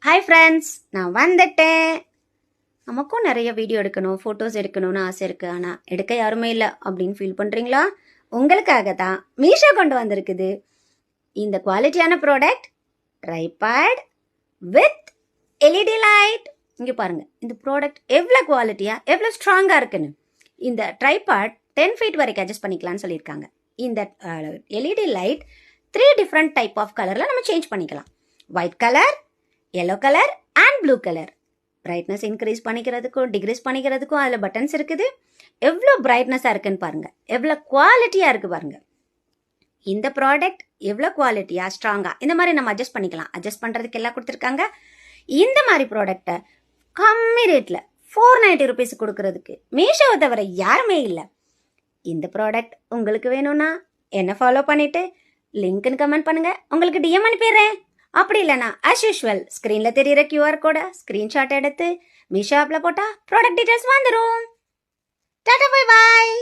Hi friends, நான் வந்துட்டேன். நமக்கும் நிறைய வீடியோ எடுக்கணும், ஃபோட்டோஸ் எடுக்கணும்னு ஆசை இருக்குது. ஆனால் எடுக்க யாருமே இல்லை அப்படின்னு ஃபீல் பண்ணுறீங்களா? உங்களுக்காக தான் மீஷோ கொண்டு வந்திருக்குது இந்த குவாலிட்டியான product, tripod with LED light. இங்கே பாருங்கள், இந்த ப்ராடக்ட் எவ்வளோ குவாலிட்டியாக எவ்வளோ ஸ்ட்ராங்காக இருக்குன்னு. இந்த ட்ரைபாட் 10 ஃபீட் வரைக்கும் அட்ஜஸ்ட் பண்ணிக்கலாம்னு சொல்லியிருக்காங்க. இந்த LED light 3 different type of கலரில் நம்ம சேஞ்ச் பண்ணிக்கலாம். White colour, yellow colour and blue colour. Brightness increase பண்ணிக்கிறதுக்கும் டிக்ரீஸ் பண்ணிக்கிறதுக்கும் அதில் பட்டன்ஸ் இருக்குது. எவ்வளோ பிரைட்னஸாக இருக்குன்னு பாருங்கள், எவ்வளோ குவாலிட்டியாக இருக்குது பாருங்கள். இந்த ப்ராடக்ட் எவ்வளோ குவாலிட்டியாக ஸ்ட்ராங்காக இந்த மாதிரி நம்ம அட்ஜஸ்ட் பண்ணிக்கலாம். அட்ஜஸ்ட் பண்ணுறதுக்கு எல்லாம் கொடுத்துருக்காங்க. இந்த மாதிரி ப்ராடக்டை கம்மி ரேட்டில் 490 rupees கொடுக்கறதுக்கு மீஷோவை தவிர யாருமே இல்லை. இந்த ப்ராடக்ட் உங்களுக்கு வேணும்னா என்ன ஃபாலோ பண்ணிவிட்டு லிங்க்னு கமெண்ட் பண்ணுங்கள், உங்களுக்கு டிஎம் அனுப்பிடுறேன். அப்படி இல்லைனா ஆஸ் யூஷுவல் ஸ்க்ரீனில் தெரிகிற கியூஆர் கோடை ஸ்க்ரீன்ஷாட் எடுத்து மீஷோ ஆப்பில் போட்டால் ப்ராடக்ட் டீட்டெயில்ஸ் வந்துடும். Tata, bye bye.